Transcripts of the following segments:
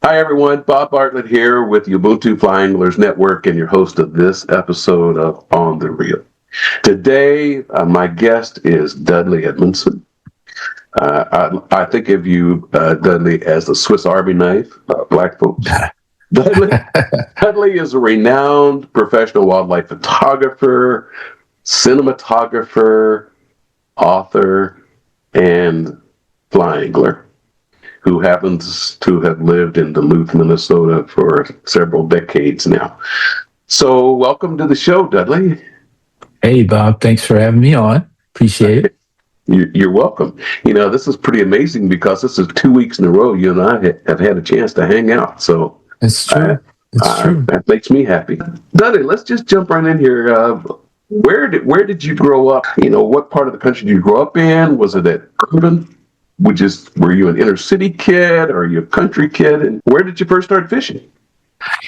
Hi, everyone. Bob Bartlett here with the Ubuntu Fly Anglers Network and your host of this episode of On the Reel. Today, my guest is Dudley Edmondson. I think of you, Dudley, as the Swiss Army knife, black folks. Dudley is a renowned professional wildlife photographer, cinematographer, author, and fly angler, who happens to have lived in Duluth, Minnesota for several decades now. So welcome to the show, Dudley. Hey, Bob. Thanks for having me on. Appreciate it. You're welcome. You know, this is pretty amazing because this is 2 weeks in a row you and I have had a chance to hang out. So it's true. It's true. That makes me happy. Dudley, let's just jump right in here. Where did you grow up? You know, what part of the country did you grow up in? Was it at urban? Were you an inner city kid or are you a country kid? And where did you first start fishing?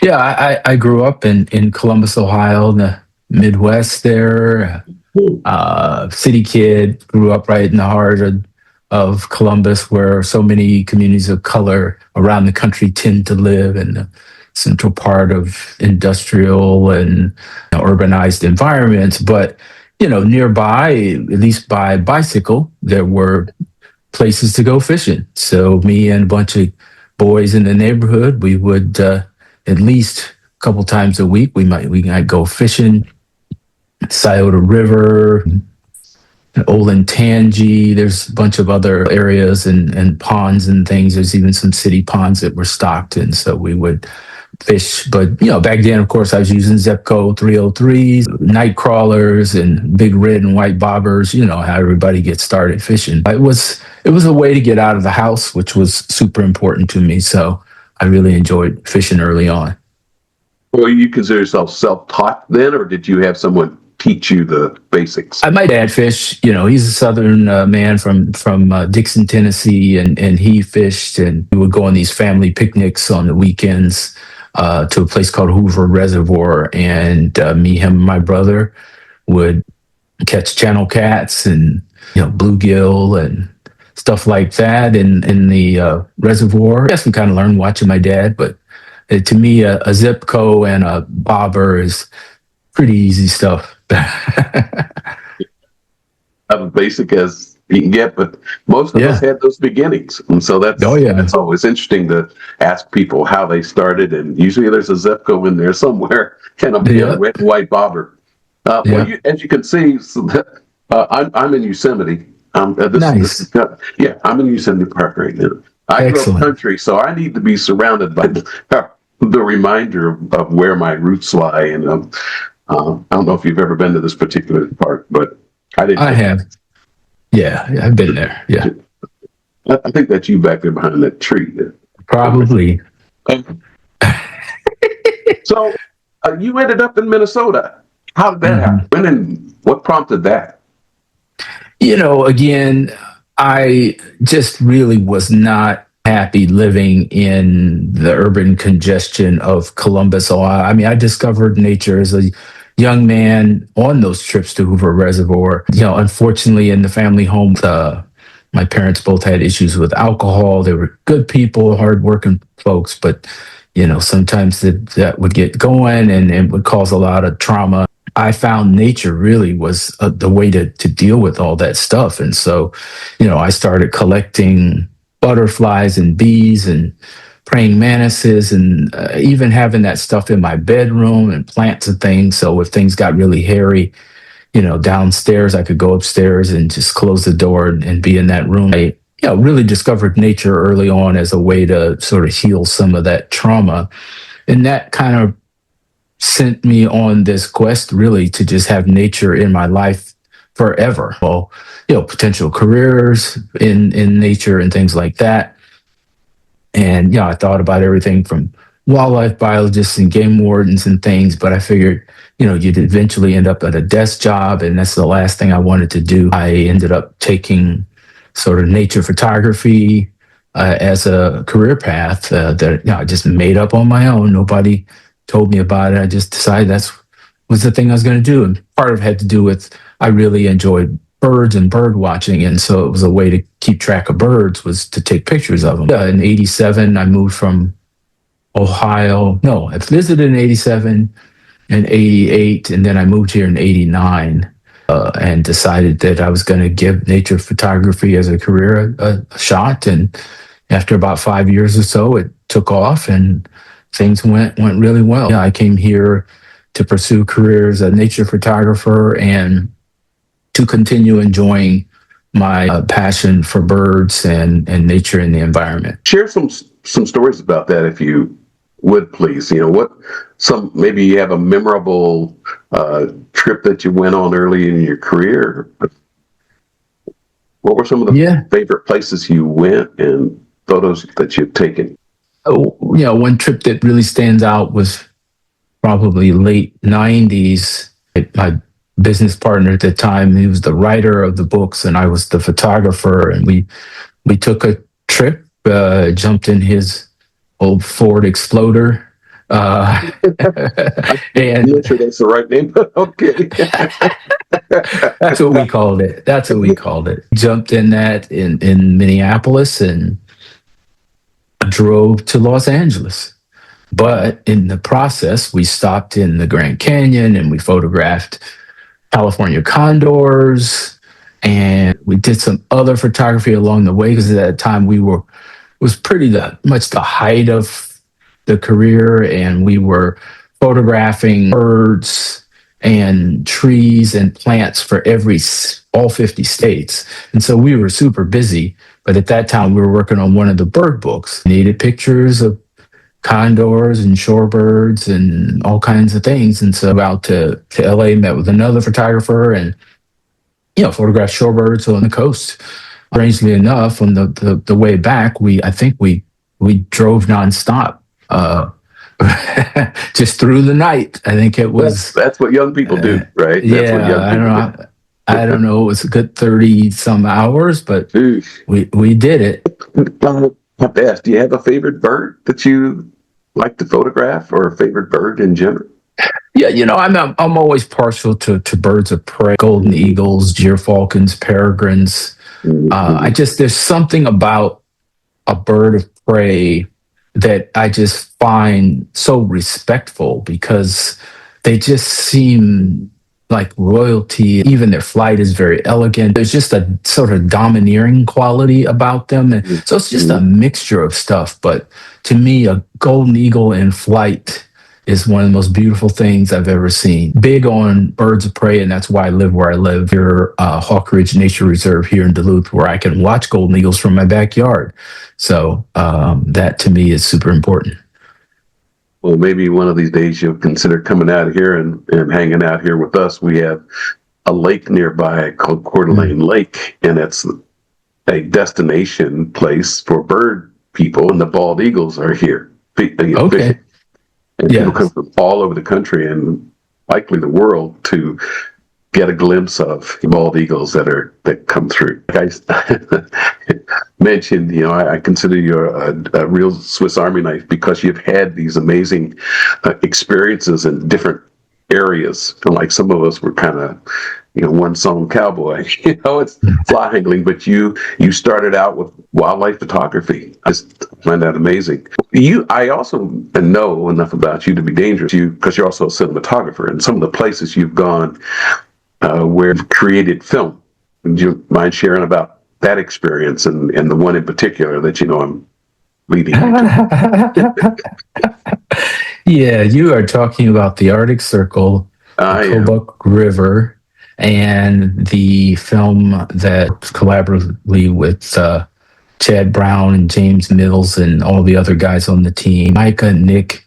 Yeah, I grew up in Columbus, Ohio, in the Midwest there. City kid, grew up right in the heart of Columbus, where so many communities of color around the country tend to live in the central part of industrial and urbanized environments. But, nearby, at least by bicycle, there were places to go fishing. So me and a bunch of boys in the neighborhood, we would at least a couple times a week, we might go fishing. Scioto River, Olentangy. There's a bunch of other areas and ponds and things. There's even some city ponds that were stocked in, so we would fish. But back then, of course, I was using Zepco 303s, night crawlers, and big red and white bobbers. You know how everybody gets started fishing. It was a way to get out of the house, which was super important to me. So I really enjoyed fishing early on. Well, you consider yourself self-taught then, or did you have someone teach you the basics? My dad fished. He's a southern man from Dixon, Tennessee, and he fished, and we would go on these family picnics on the weekends to a place called Hoover Reservoir, and me, him, and my brother would catch channel cats and bluegill and stuff like that in the reservoir. I guess we kind of learned watching my dad, but to me, a Zipco and a bobber is pretty easy stuff. As basic as you can get, but most of us had those beginnings, and so that's always interesting to ask people how they started. And usually, there's a Zepco in there somewhere, and a red and white bobber. Well, as you can see, I'm in Yosemite. Nice. I'm in Yosemite Park right now. I grew up country, so I need to be surrounded by the reminder of where my roots lie. And I don't know if you've ever been to this particular park, but I did. I have. Yeah, I've been there. Yeah. I think that's you back there behind that tree. Probably. So you ended up in Minnesota. How did that happen? And what prompted that? Again, I just really was not happy living in the urban congestion of Columbus, Ohio. I mean, I discovered nature as a young man on those trips to Hoover Reservoir. Unfortunately, in the family home, my parents both had issues with alcohol. They were good people, hardworking folks, but sometimes that would get going and it would cause a lot of trauma. I found nature really was the way to deal with all that stuff. And so, I started collecting butterflies and bees and praying mantises and even having that stuff in my bedroom and plants and things. So if things got really hairy, downstairs, I could go upstairs and just close the door and be in that room. I really discovered nature early on as a way to sort of heal some of that trauma. And that kind of sent me on this quest really to just have nature in my life forever. Well, potential careers in nature and things like that. And, I thought about everything from wildlife biologists and game wardens and things, but I figured, you'd eventually end up at a desk job, and that's the last thing I wanted to do. I ended up taking sort of nature photography as a career path that I just made up on my own. Nobody told me about it. I just decided that was the thing I was going to do. And part of it had to do with I really enjoyed birds and bird watching. And so it was a way to keep track of birds was to take pictures of them. In 87, I moved from Ohio. No, I visited in 87 and 88, and then I moved here in 89 and decided that I was going to give nature photography as a career a shot. And after about 5 years or so, it took off and things went really well. Yeah, I came here to pursue career as a nature photographer and to continue enjoying my passion for birds and nature and the environment. Share some stories about that, if you would, please. Maybe you have a memorable trip that you went on early in your career. What were some of the favorite places you went and photos that you've taken? One trip that really stands out was probably late 90s. My business partner at the time, he was the writer of the books and I was the photographer, and we took a trip, jumped in his old Ford Exploder. And I'm not sure that's the right name, but okay. That's what we called it. Jumped in that in Minneapolis and drove to Los Angeles. But in the process, we stopped in the Grand Canyon and we photographed California condors, and we did some other photography along the way because at that time it was pretty much the height of the career, and we were photographing birds and trees and plants for all 50 states. And so we were super busy, but at that time we were working on one of the bird books. Needed pictures of condors and shorebirds and all kinds of things. And so out to LA, met with another photographer and, photographed shorebirds on the coast. Strangely enough, on the way back, I think we drove nonstop, just through the night. I think it was. That's what young people do, right? That's what young people do. I don't know. It was a good 30 some hours, but we did it. I have to ask, do you have a favorite bird that you like to photograph, or a favorite bird in general? Yeah, I'm always partial to birds of prey, golden eagles, gyrfalcons, peregrines. There's something about a bird of prey that I just find so respectful because they just seem like royalty. Even their flight is very elegant. There's just a sort of domineering quality about them. And so it's just a mixture of stuff. But to me, a golden eagle in flight is one of the most beautiful things I've ever seen. Big on birds of prey, and that's why I live where I live here, Hawk Ridge Nature Reserve here in Duluth, where I can watch golden eagles from my backyard. So that to me is super important. Well, maybe one of these days you'll consider coming out here and hanging out here with us. We have a lake nearby called Coeur d'Alene Lake, and it's a destination place for bird people, and the bald eagles are here. Okay. And people come from all over the country and likely the world to get a glimpse of bald eagles that come through. Like I mentioned, I consider you a real Swiss Army knife because you've had these amazing experiences in different areas. Like some of us were kind of, one song cowboy. It's fly angling, but you started out with wildlife photography. I just find that amazing. I also know enough about you to be dangerous, because you're also a cinematographer, and some of the places you've gone where you've created film. Would you mind sharing about that experience and the one in particular that I'm leading you to? Yeah, you are talking about the Arctic Circle, the Kobuk River, and the film that collaboratively with Chad Brown and James Mills and all the other guys on the team, Micah, Nick,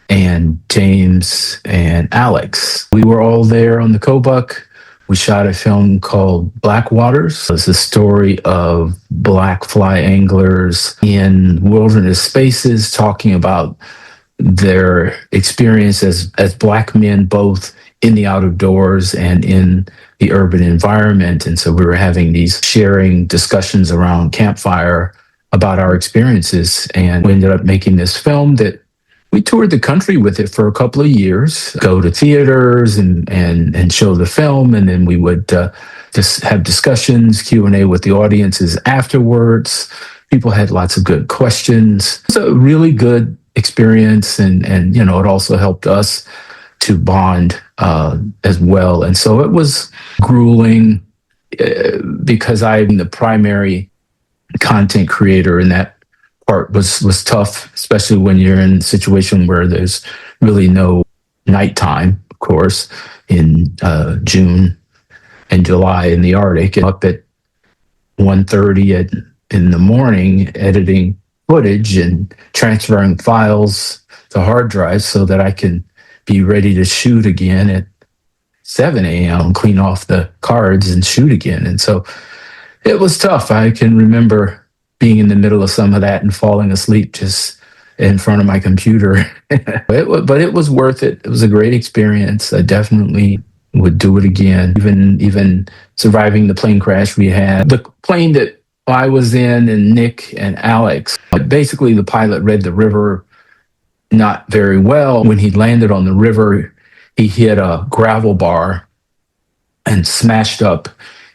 and James and Alex. We were all there on the Kobuk. We shot a film called Black Waters. It's a story of black fly anglers in wilderness spaces talking about their experience as black men, both in the outdoors and in the urban environment. And so we were having these sharing discussions around campfire about our experiences. And we ended up making this film that we toured the country with it for a couple of years, go to theaters and show the film. And then we would just have discussions, Q&A with the audiences afterwards. People had lots of good questions. It's a really good experience, and it also helped us to bond as well. And so it was grueling because I'm the primary content creator, and that part was tough, especially when you're in a situation where there's really no nighttime, of course, in June and July in the Arctic, and up at 1:30 in the morning editing footage and transferring files to hard drives so that I can be ready to shoot again at 7 a.m., clean off the cards and shoot again. And so it was tough. I can remember being in the middle of some of that and falling asleep just in front of my computer. But it was worth it. It was a great experience. I definitely would do it again. Even surviving the plane crash we had. The plane that I was in, and Nick and Alex, basically the pilot read the river not very well. When he landed on the river, he hit a gravel bar and smashed up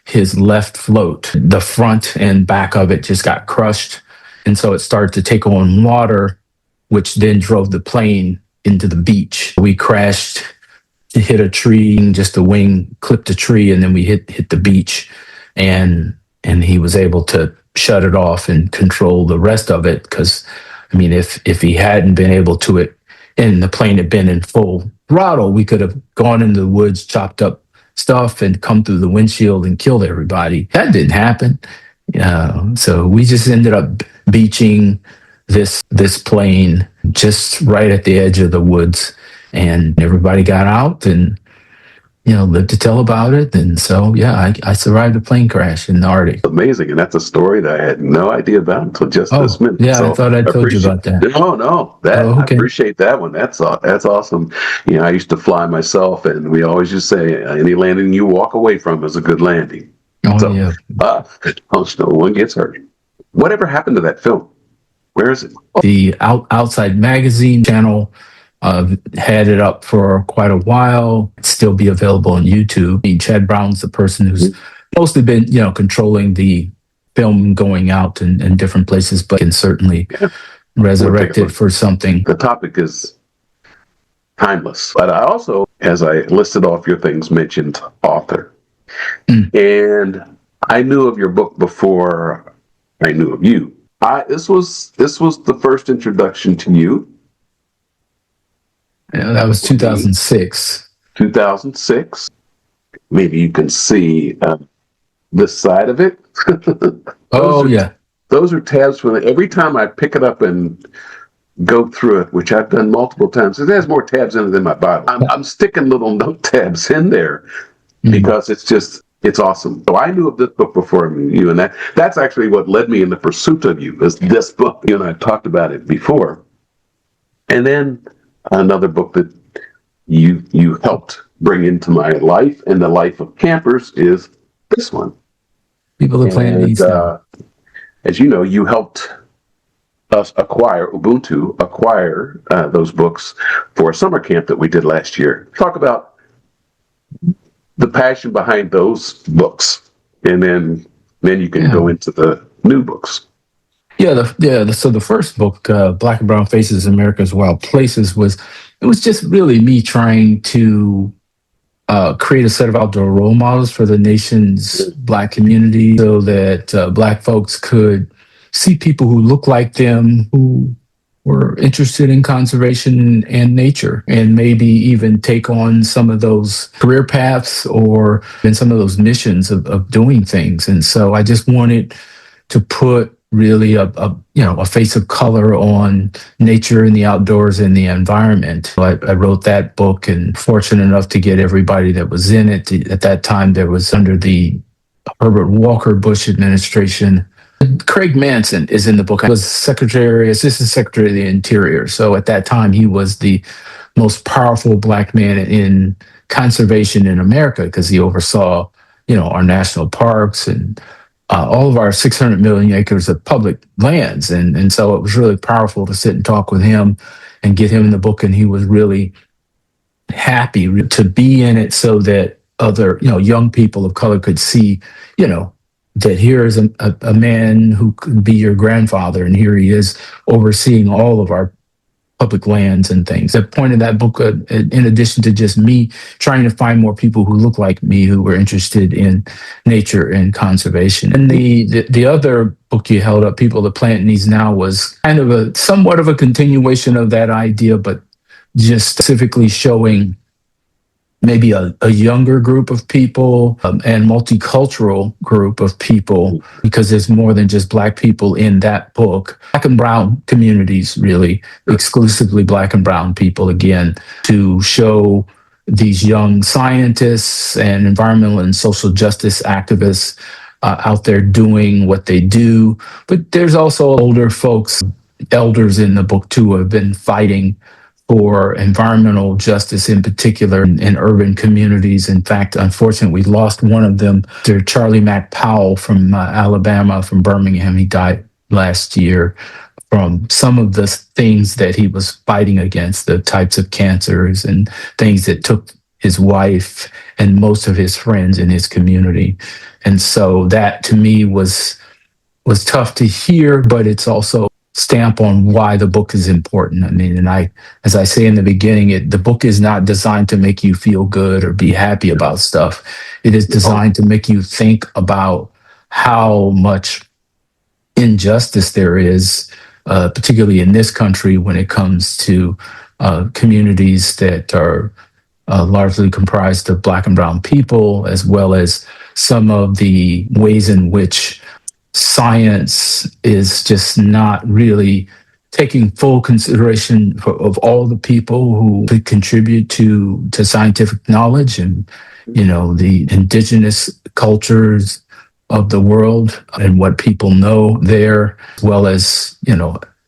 his left float. The front and back of it just got crushed. And so it started to take on water, which then drove the plane into the beach. We crashed, hit a tree, just the wing clipped a tree, and then we hit the beach. And he was able to shut it off and control the rest of it. Because, I mean, if he hadn't been able to it, and the plane had been in full throttle, we could have gone into the woods, chopped up stuff, and come through the windshield and killed everybody. That didn't happen. So we just ended up beaching this plane just right at the edge of the woods, and everybody got out and lived to tell about it. And so, yeah, I survived a plane crash in the Arctic. Amazing. And that's a story that I had no idea about until just this minute. Yeah, so I thought I told you about that. No. I appreciate that one. That's awesome. I used to fly myself, and we always just say, any landing you walk away from is a good landing. Yeah. No one gets hurt. Whatever happened to that film? Where is it? The Outside Magazine channel had it up for quite a while. It'd still be available on YouTube. Chad Brown's the person who's mostly been, controlling the film going out in different places, but can certainly resurrect it for something. The topic is timeless. But I also, as I listed off your things, mentioned author. And I knew of your book before I knew of you. This was the first introduction to you. Yeah, that was 2006. 2006. Maybe you can see this side of it. Those are tabs every time I pick it up and go through it, which I've done multiple times. It has more tabs in it than my Bible. I'm sticking little note tabs in there because it's awesome. So I knew of this book before I knew you, and that's actually what led me in the pursuit of you, is this book. You and I talked about it before. And then another book that you helped bring into my life and the life of campers is this one. People That Plant Needs. As you know, you helped us Ubuntu acquire those books for a summer camp that we did last year. Talk about the passion behind those books, and then you can go into the new books. So the first book, Black and Brown Faces, America's Wild Places, was just really me trying to create a set of outdoor role models for the nation's Black community, so that Black folks could see people who look like them, who were interested in conservation and nature, and maybe even take on some of those career paths or in some of those missions of doing things. And so I just wanted to put really a face of color on nature and the outdoors and the environment. So I wrote that book, and fortunate enough to get everybody that was in it. At that time, there was, under the Herbert Walker Bush administration, Craig Manson is in the book. He was Assistant Secretary of the Interior. So at that time, he was the most powerful Black man in conservation in America, because he oversaw, our national parks and all of our 600 million acres of public lands. And so it was really powerful to sit and talk with him and get him in the book. And he was really happy to be in it, so that other, young people of color could see, that here is a man who could be your grandfather, and here he is overseeing all of our public lands and things. The point of that book, in addition to just me trying to find more people who look like me, who were interested in nature and conservation. And the other book you held up, People the Planet Needs Now, was kind of a somewhat of a continuation of that idea, but just specifically showing maybe a younger group of people and multicultural group of people, because there's more than just Black people in that book. Black and brown communities, really, exclusively Black and brown people, again, to show these young scientists and environmental and social justice activists out there doing what they do. But there's also older folks, elders in the book too, who have been fighting for environmental justice, in particular in urban communities. In fact, unfortunately, we lost one of them, Charlie Mack Powell from Alabama, from Birmingham. He died last year from some of the things that he was fighting against, the types of cancers and things that took his wife and most of his friends in his community. And so that to me was tough to hear, but it's also stamp on why the book is important. I mean, and as I say in the beginning, the book is not designed to make you feel good or be happy about stuff. It is designed to make you think about how much injustice there is, particularly in this country, when it comes to communities that are largely comprised of Black and brown people, as well as some of the ways in which science is just not really taking full consideration of all the people who contribute to scientific knowledge, and the indigenous cultures of the world and what people know there, as well as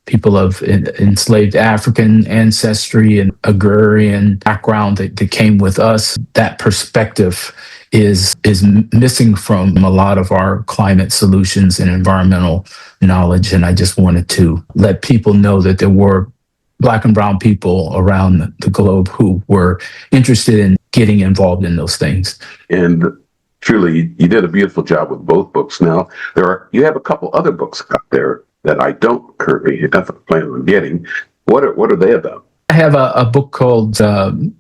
people of enslaved African ancestry and agrarian background that came with us. That perspective is missing from a lot of our climate solutions and environmental knowledge. And I just wanted to let people know that there were Black and brown people around the globe who were interested in getting involved in those things. And truly, you did a beautiful job with both books. Now, you have a couple other books out there that I don't currently plan on getting. What are they about? I have a book called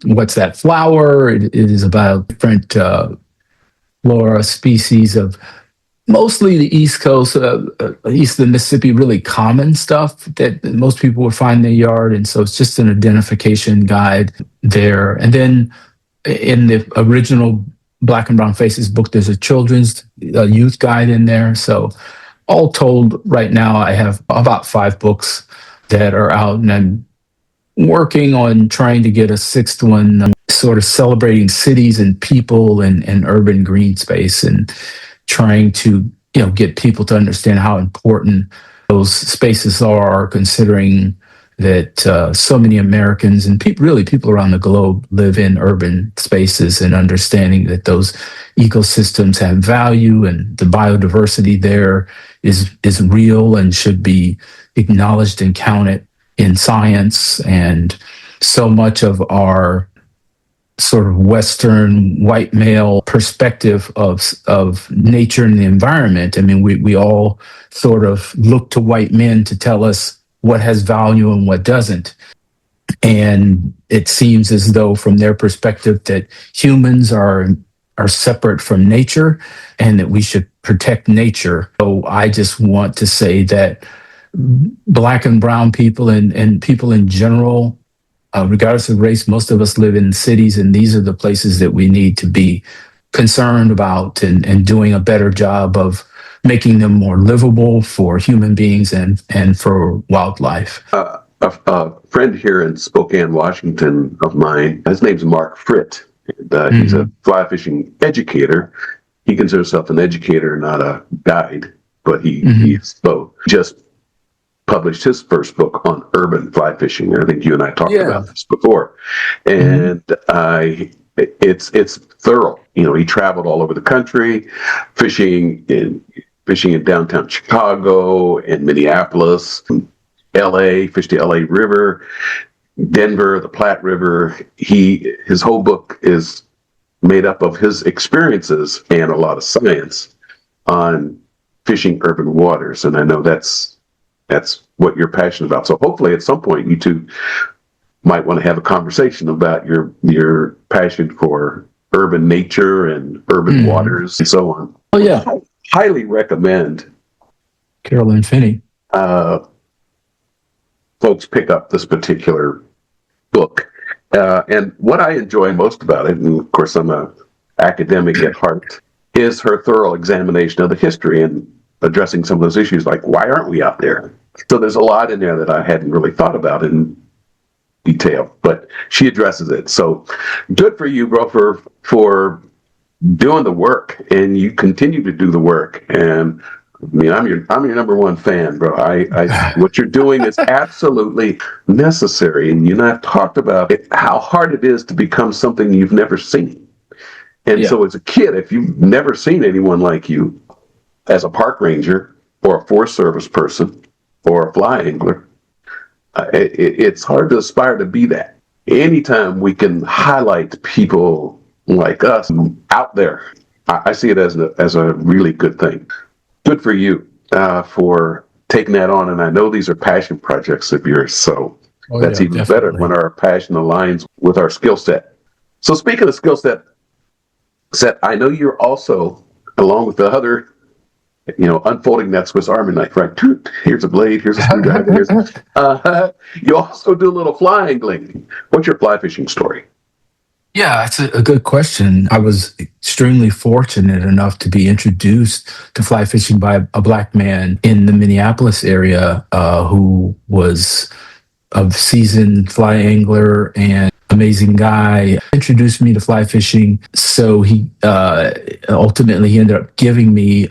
What's That Flower? It is about different flora species of mostly the East Coast, east of the Mississippi, really common stuff that most people would find in their yard. And so it's just an identification guide there. And then in the original Black and Brown Faces book, there's a children's youth guide in there. So all told, right now, I have about 5 books that are out, and I'm working on trying to get a 6th one, sort of celebrating cities and people and urban green space, and trying to get people to understand how important those spaces are, considering that so many Americans and people around the globe live in urban spaces, and understanding that those ecosystems have value and the biodiversity there is real and should be acknowledged and counted in science. And so much of our sort of Western white male perspective of nature and the environment, I mean, we all sort of look to white men to tell us what has value and what doesn't. And it seems as though from their perspective that humans are separate from nature and that we should protect nature. So I just want to say that Black and brown people and people in general, regardless of race, most of us live in cities, and these are the places that we need to be concerned about and doing a better job of making them more livable for human beings and for wildlife. A friend here in Spokane, Washington of mine, his name's Mark Fritt. And, he's a fly fishing educator. He considers himself an educator, not a guide, but he's both. Just published his first book on urban fly fishing. I think you and I talked about this before. And it's thorough. He traveled all over the country, fishing in downtown Chicago and Minneapolis, LA, fished the LA River, Denver, the Platte River. His whole book is made up of his experiences and a lot of science on fishing urban waters. And I know that's that's what you're passionate about. So hopefully at some point you two might want to have a conversation about your passion for urban nature and urban waters and so on. Oh yeah, I highly recommend Carolyn Finney. Folks pick up this particular book. And what I enjoy most about it, and of course I'm a academic at heart, is her thorough examination of the history and addressing some of those issues like, why aren't we out there? So there's a lot in there that I hadn't really thought about in detail, but she addresses it. So good for you, bro, for doing the work, and you continue to do the work. And I mean, I'm your number one fan, bro. I what you're doing is absolutely necessary, and you and I have talked about it, how hard it is to become something you've never seen. And so as a kid, if you've never seen anyone like you as a park ranger or a Forest Service person or a fly angler, it's hard to aspire to be that. Anytime we can highlight people like us out there, I see it as a really good thing. Good for you for taking that on. And I know these are passion projects of yours, so that's even better when our passion aligns with our skill set. So speaking of skill set, I know you're also, along with the other, unfolding that Swiss Army knife, right? Here's a blade, here's a screwdriver, you also do a little fly angling. What's your fly fishing story? Yeah, that's a good question. I was extremely fortunate enough to be introduced to fly fishing by a Black man in the Minneapolis area who was a seasoned fly angler and amazing guy. Introduced me to fly fishing. So he ultimately ended up giving me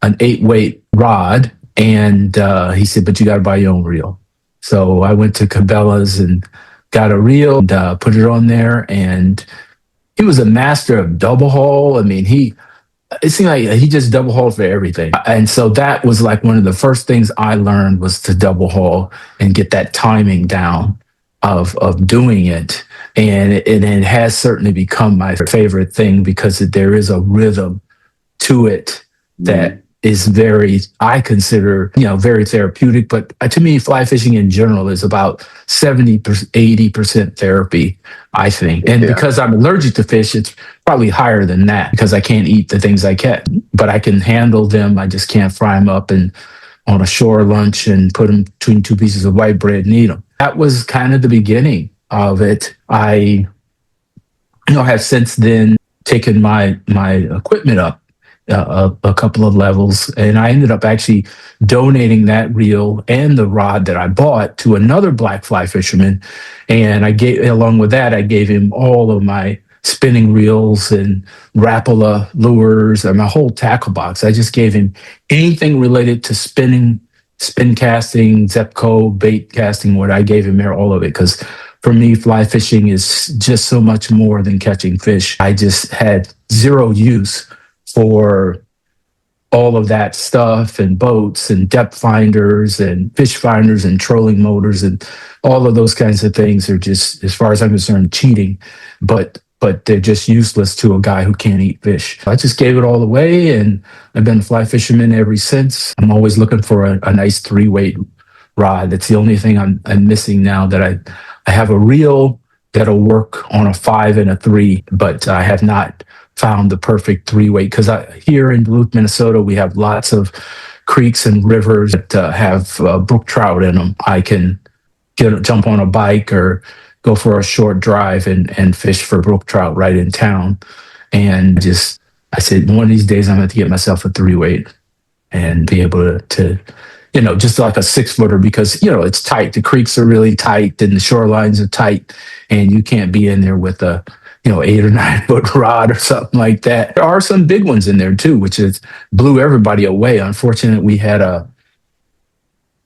an 8-weight rod, and he said, "But you got to buy your own reel." So I went to Cabela's and got a reel and put it on there, and he was a master of double haul. I mean, it seemed like he just double hauled for everything. And so that was like one of the first things I learned, was to double haul and get that timing down of doing it. And it has certainly become my favorite thing, because there is a rhythm to it that is I consider, very therapeutic. But to me, fly fishing in general is about 80% therapy, I think. And because I'm allergic to fish, it's probably higher than that, because I can't eat the things I catch. But I can handle them. I just can't fry them up and on a shore lunch and put them between two pieces of white bread and eat them. That was kind of the beginning of it. I have since then taken my equipment up a couple of levels, and I ended up actually donating that reel and the rod that I bought to another Black fly fisherman. And along with that, I gave him all of my spinning reels and Rapala lures and my whole tackle box. I just gave him anything related to spin casting, Zepco, bait casting, what I gave him there, all of it. Because for me, fly fishing is just so much more than catching fish. I just had zero use for all of that stuff, and boats and depth finders and fish finders and trolling motors, and all of those kinds of things are just, as far as I'm concerned, cheating. But they're just useless to a guy who can't eat fish. I just gave it all away, and I've been a fly fisherman ever since. I'm always looking for a nice 3-weight rod. That's the only thing I'm missing now. That I have a reel that'll work on a 5 and a 3, but I have not found the perfect 3-weight, because here in Duluth, Minnesota, we have lots of creeks and rivers that have brook trout in them. I can jump on a bike or go for a short drive and fish for brook trout right in town. And I said, one of these days I'm going to get myself a 3-weight and be able to just like a 6-footer, because, it's tight. The creeks are really tight and the shorelines are tight, and you can't be in there with a 8 or 9 foot rod or something like that. There are some big ones in there too, which blew everybody away. Unfortunately, we had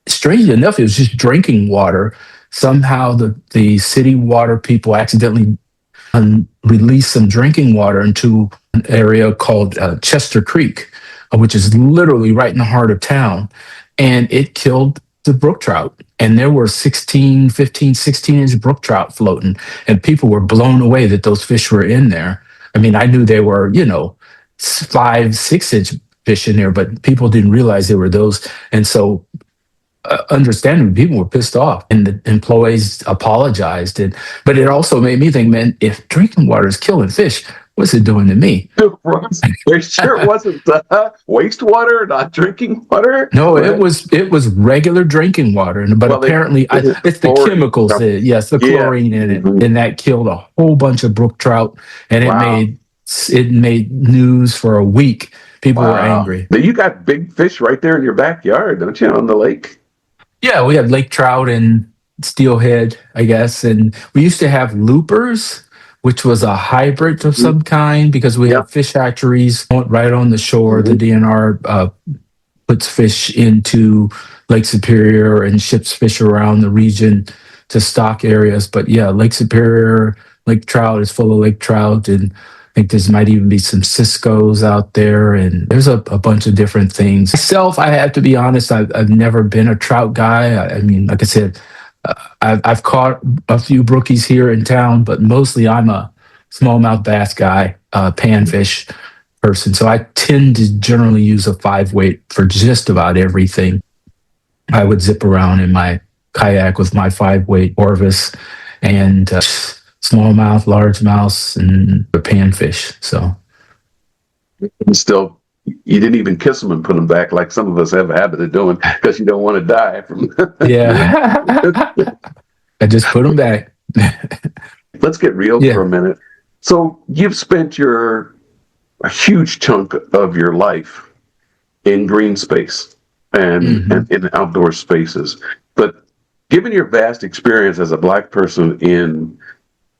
strangely enough, it was just drinking water. Somehow the city water people accidentally released some drinking water into an area called Chester Creek, which is literally right in the heart of town. And it killed the brook trout. And there were 15, 16-inch brook trout floating. And people were blown away that those fish were in there. I mean, I knew they were, 5, 6-inch fish in there, but people didn't realize they were those. And so understandably, people were pissed off, and the employees apologized. But it also made me think, man, if drinking water is killing fish, what's it doing to me? There sure wasn't wastewater, not drinking water. No, it was regular drinking water, but well, apparently it's the chemicals. Yes, the chlorine in it, and that killed a whole bunch of brook trout, and it made news for a week. People were angry. You got big fish right there in your backyard, don't you, on the lake? Yeah, we had lake trout and steelhead, I guess, and we used to have loopers, which was a hybrid of some kind, because we have fish hatcheries right on the shore. The DNR puts fish into Lake Superior and ships fish around the region to stock areas. But yeah, Lake Superior, lake trout is full of lake trout, and I think there might even be some Cisco's out there, and there's a bunch of different things. Myself, I have to be honest, I've never been a trout guy. I mean, like I said, I've caught a few brookies here in town, but mostly I'm a smallmouth bass guy, panfish person. So I tend to generally use a 5-weight for just about everything. I would zip around in my kayak with my 5-weight Orvis and smallmouth, largemouth, and the panfish. So, and still, you didn't even kiss them and put them back like some of us have a habit of doing because you don't want to die from. Yeah, I just put them back. Let's get real for a minute. So you've spent a huge chunk of your life in green space and in outdoor spaces, but given your vast experience as a Black person in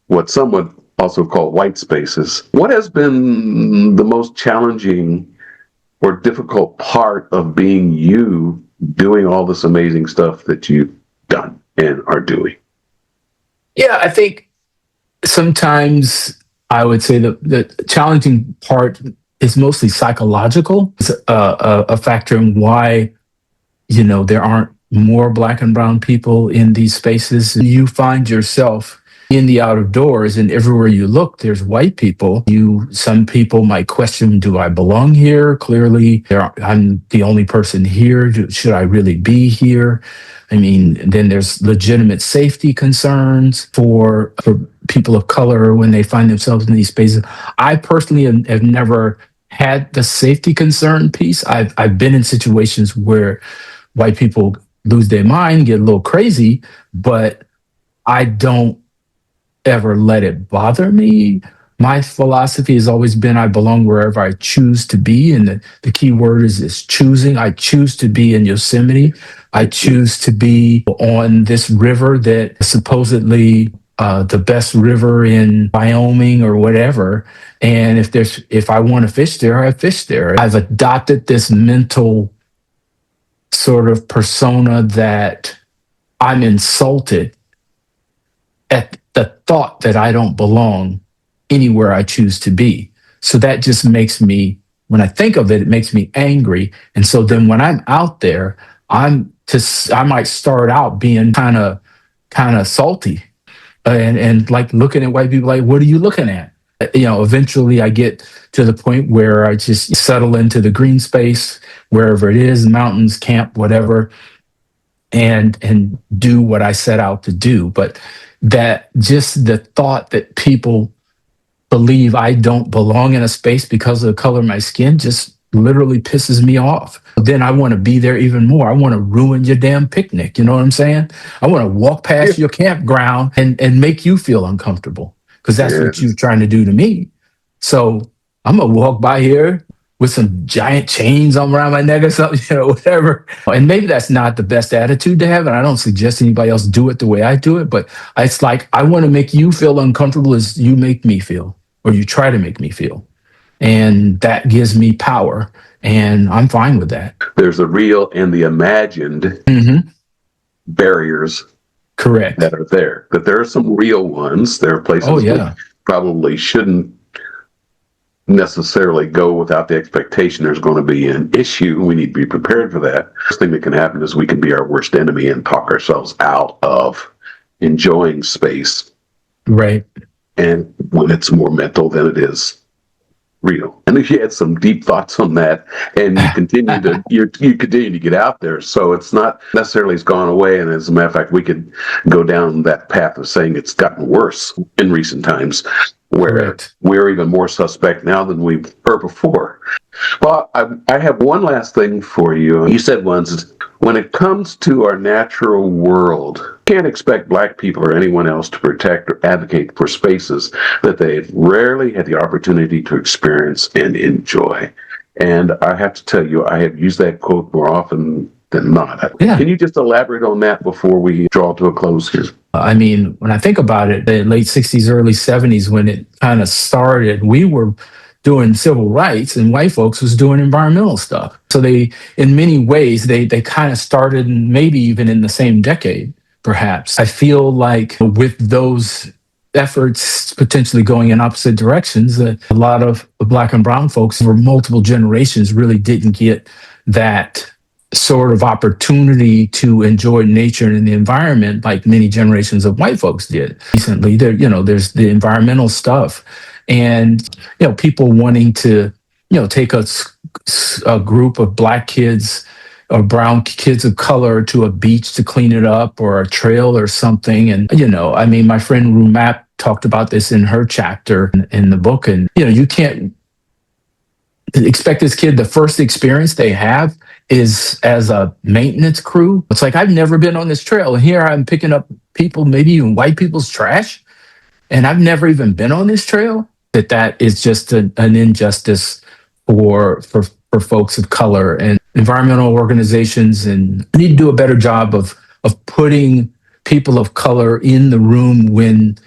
what some would also call white spaces, what has been the most challenging or difficult part of being you doing all this amazing stuff that you've done and are doing? Yeah, I think sometimes I would say the challenging part is mostly psychological. It's a factor in why, there aren't more Black and brown people in these spaces. You find yourself in the outdoors, and everywhere you look, there's white people. Some people might question, do I belong here? Clearly, I'm the only person here. Should I really be here? I mean, then there's legitimate safety concerns for people of color when they find themselves in these spaces. I personally have never had the safety concern piece. I've been in situations where white people lose their mind, get a little crazy, but I don't ever let it bother me. My philosophy has always been I belong wherever I choose to be. And the key word is choosing. I choose to be in Yosemite. I choose to be on this river that is supposedly the best river in Wyoming or whatever. And if I want to fish there, I fish there. I've adopted this mental sort of persona that I'm insulted at the thought that I don't belong anywhere I choose to be. So that just makes me, when I think of it, it makes me angry. And so then when I'm out there, I might start out being kind of salty and like looking at white people like, what are you looking at? Eventually I get to the point where I just settle into the green space, wherever it is, mountains, camp, whatever, and do what I set out to do. But that just the thought that people believe I don't belong in a space because of the color of my skin just literally pisses me off. Then I want to be there even more. I want to ruin your damn picnic. You know what I'm saying? I want to walk past your campground and make you feel uncomfortable because that's what you're trying to do to me. So I'm going to walk by here with some giant chains on around my neck or something, whatever. And maybe that's not the best attitude to have. And I don't suggest anybody else do it the way I do it. But it's like, I want to make you feel uncomfortable as you make me feel, or you try to make me feel. And that gives me power. And I'm fine with that. There's the real and the imagined barriers. Correct. That are there. But there are some real ones. There are places that probably shouldn't necessarily go without the expectation there's going to be an issue. We need to be prepared for that. First thing that can happen is we can be our worst enemy and talk ourselves out of enjoying space. Right. And when it's more mental than it is real. And if you had some deep thoughts on that, and you continue to get out there, so it's not necessarily it's gone away. And as a matter of fact, we could go down that path of saying it's gotten worse in recent times, where Correct. we're even more suspect now than we were before. Well, I have one last thing for you. You said once, when it comes to our natural world, can't expect Black people or anyone else to protect or advocate for spaces that they've rarely had the opportunity to experience and enjoy. And I have to tell you, I have used that quote more often than not. Yeah. Can you just elaborate on that before we draw to a close here? I mean, when I think about it, the late 60s, early 70s, when it kind of started, we were doing civil rights and white folks was doing environmental stuff. So they, in many ways, they kind of started maybe even in the same decade, perhaps. I feel like with those efforts potentially going in opposite directions, that a lot of Black and brown folks for multiple generations really didn't get that sort of opportunity to enjoy nature and the environment like many generations of white folks did. Recently, there's the environmental stuff, and people wanting to take a group of Black kids or brown kids of color to a beach to clean it up, or a trail or something. And I mean, my friend Rumap talked about this in her chapter in the book, and you can't expect this kid, the first experience they have is as a maintenance crew. It's like, I've never been on this trail, and here I'm picking up people, maybe even white people's trash, and I've never even been on this trail. That is just an injustice for folks of color, and environmental organizations and need to do a better job of putting people of color in the room when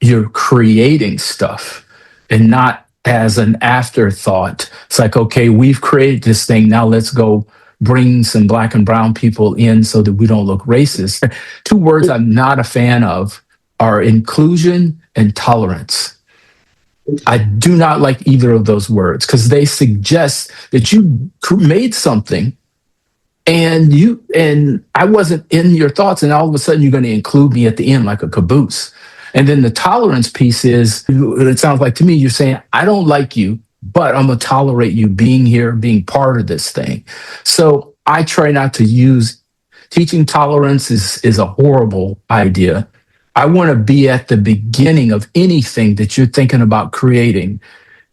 you're creating stuff, and not as an afterthought. It's like, okay, we've created this thing, now let's go bring some Black and brown people in so that we don't look racist. Two words I'm not a fan of are inclusion and tolerance. I do not like either of those words, because they suggest that you made something and I wasn't in your thoughts, and all of a sudden you're going to include me at the end like a caboose. And then the tolerance piece is, it sounds like to me, you're saying, I don't like you, but I'm going to tolerate you being here, being part of this thing. So I try not to use, teaching tolerance is a horrible idea. I want to be at the beginning of anything that you're thinking about creating,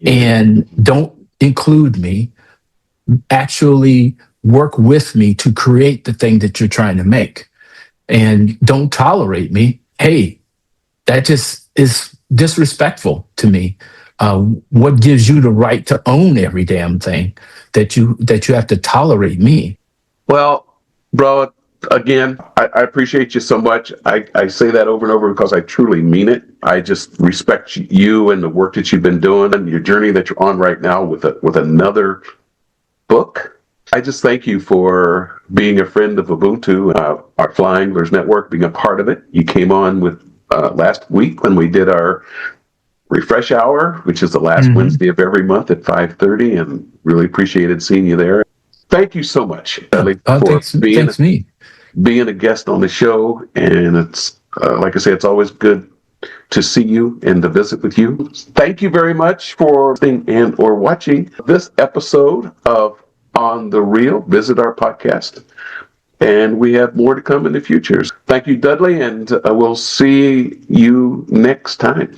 and don't include me. Actually work with me to create the thing that you're trying to make, and don't tolerate me. Hey, that just is disrespectful to me. What gives you the right to own every damn thing that you have to tolerate me? Well, bro, again, I appreciate you so much. I say that over and over because I truly mean it. I just respect you and the work that you've been doing and your journey that you're on right now with another book. I just thank you for being a friend of Ubuntu, our Flying Anglers Network, being a part of it. You came on with last week when we did our refresh hour, which is the last Wednesday of every month at 5:30, and really appreciated seeing you there. Thank you so much, Dudley, for being a guest on the show. And it's like I say, it's always good to see you and to visit with you. Thank you very much for listening and or watching this episode of On the Reel. Visit our podcast, and we have more to come in the future. Thank you, Dudley, and we'll see you next time.